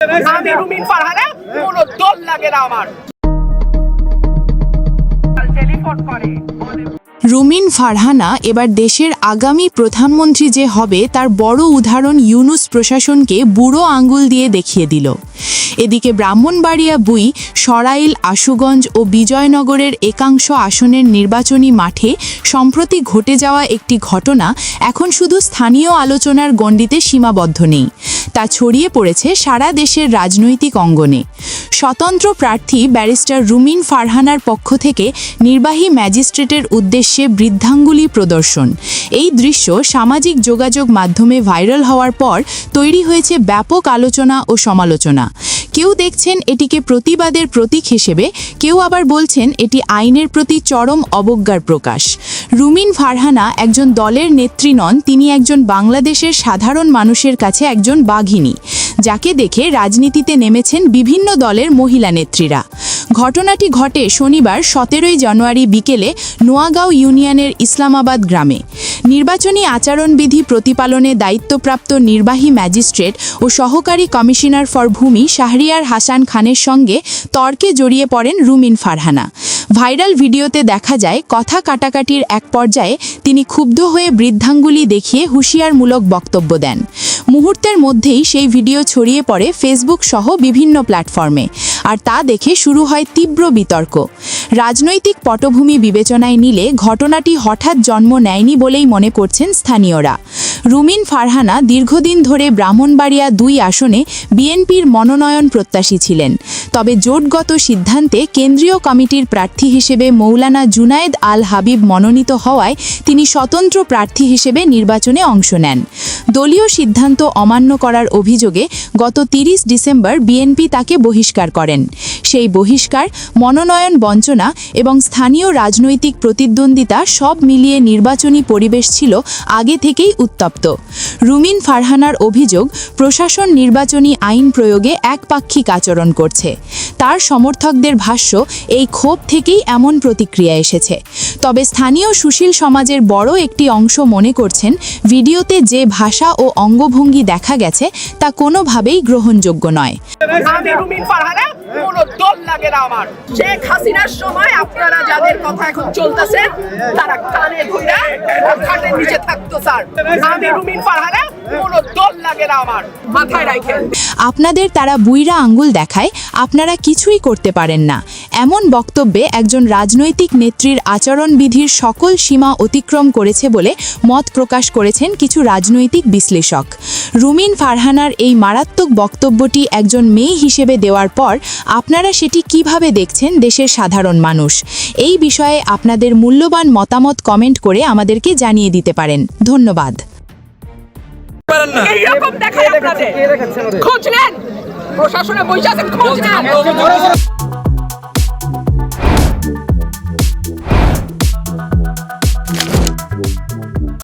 আমি রুমিন ফারহানা, কোনো দল লাগে না আমার। টেলিফোন করে রুমিন ফারহানা এবার দেশের আগামী প্রধানমন্ত্রী যে হবে তার বড় উদাহরণ ইউনুস প্রশাসনকে বুড়ো আঙ্গুল দিয়ে দেখিয়ে দিল। এদিকে ব্রাহ্মণবাড়িয়া, বুই, সরাইল, আশুগঞ্জ ও বিজয়নগরের একাংশ আসনের নির্বাচনী মাঠে সম্প্রতি ঘটে যাওয়া একটি ঘটনা এখন শুধু স্থানীয় আলোচনার গণ্ডিতে সীমাবদ্ধ নেই, তা ছড়িয়ে পড়েছে সারা দেশের রাজনৈতিক অঙ্গনে। স্বতন্ত্র প্রার্থী ব্যারিস্টার রুমিন ফারহানার পক্ষ থেকে নির্বাহী ম্যাজিস্ট্রেটের উদ্দেশ্যে বৃদ্ধাঙ্গুলি প্রদর্শন। এই দৃশ্য সামাজিক যোগাযোগ মাধ্যমে ভাইরাল হওয়ার পর তৈরি হয়েছে ব্যাপক আলোচনা ও সমালোচনা। কেউ দেখছেন এটিকে প্রতিবাদের প্রতীক হিসেবে, কেউ আবার বলছেন এটি আইনের প্রতি চরম অবজ্ঞার প্রকাশ। রুমিন ফারহানা একজন দলের নেত্রী নন, তিনি একজন বাংলাদেশের সাধারণ মানুষের কাছে একজন বাঘিনী, যাকে দেখে রাজনীতিতে নেমেছেন বিভিন্ন দলের মহিলা নেত্রীরা। ঘটনাটি ঘটে শনিবার 17 জানুয়ারি বিকেলে নোয়াগাঁও ইউনিয়নের ইসলামাবাদ গ্রামে। নির্বাচনী আচরণবিধি প্রতিপালনে দায়িত্বপ্রাপ্ত নির্বাহী ম্যাজিস্ট্রেট ও সহকারী কমিশনার ফর ভূমি শাহরিয়ার হাসান খানের সঙ্গে তর্কে জড়িয়ে পড়েন রুমিন ফারহানা। ভাইরাল ভিডিওতে দেখা যায় কথা কাটাকাটির এক পর্যায়ে তিনি ক্ষুব্ধ হয়ে বৃদ্ধাঙ্গুলি দেখিয়ে হুঁশিয়ারমূলক বক্তব্য দেন। মুহূর্তের মধ্যেই সেই ভিডিও ছড়িয়ে পড়ে ফেসবুক সহ বিভিন্ন প্ল্যাটফর্মে, আর তা দেখে শুরু হয় তীব্র বিতর্ক। রাজনৈতিক পটভূমি বিবেচনায় নিলে ঘটনাটি হঠাৎ জন্ম নেয়নি বলেই মনে করছেন স্থানীয়রা। রুমিন ফারহানা দীর্ঘদিন ধরে ব্রাহ্মণবাড়িয়া 2 আসনে বিএনপির মনোনয়ন প্রত্যাশী ছিলেন, তবে জোটগত সিদ্ধান্তে কেন্দ্রীয় কমিটির প্রার্থী হিসেবে মৌলানা জুনায়েদ আল হাবিব মনোনীত হওয়ায় তিনি স্বতন্ত্র প্রার্থী হিসেবে নির্বাচনে অংশ নেন। দলীয় সিদ্ধান্ত অমান্য করার অভিযোগে গত 30 ডিসেম্বর বিএনপি তাকে বহিষ্কার করেন। সেই বহিষ্কার, মনোনয়ন বঞ্চনা এবং স্থানীয় রাজনৈতিক প্রতিদ্বন্দ্বিতা সব মিলিয়ে নির্বাচনী পরিবেশ ছিল আগে থেকেই উত্তপ্ত। রুমিন ফারহানার অভিযোগ, প্রশাসন নির্বাচনী আইন প্রয়োগে একপাক্ষিক আচরণ করছে। তার সমর্থকদের ভাষ্য, এই ক্ষোভ থেকেই এমন প্রতিক্রিয়া এসেছে। তবে স্থানীয় সুশীল সমাজের বড় একটি অংশ মনে করছেন ভিডিওতে যে ভাষা ও অঙ্গভঙ্গি দেখা গেছে তা কোনোভাবেই গ্রহণযোগ্য নয়। আমি রুমিন ফারহানা, কোনো দল লাগে না আমার। শেখ হাসিনার সময় আপনারা যাদের কথা এখন চলতেছে তারা কানে ধরে খাটের নিচে থাকতো স্যার। আমি রুমিন ফারহানা, কোনো দল লাগে না আমার, মাথায় রাখেন। আপনাদের তারা বুইরা আঙ্গুল দেখায়, আপনারা কিছুই করতে পারেন না, এমন বক্তব্যে একজন রাজনৈতিক নেত্রীর আচরণবিধির সকল সীমা অতিক্রম করেছে বলে মত প্রকাশ করেছেন কিছু রাজনৈতিক বিশ্লেষক। রুমিন ফারহানার এই মারাত্মক বক্তব্যটি একজন মেয়ে হিসেবে দেওয়ার পর আপনারা সেটি কিভাবে দেখছেন দেশের সাধারণ মানুষ? এই বিষয়ে আপনাদের মূল্যবান মতামত কমেন্ট করে আমাদেরকে জানিয়ে দিতে পারেন। ধন্যবাদ। এইরকম দেখায় আপনাদের খোঁজ নেন, প্রশাসনে বসে আছেন, খোঁজ নেন।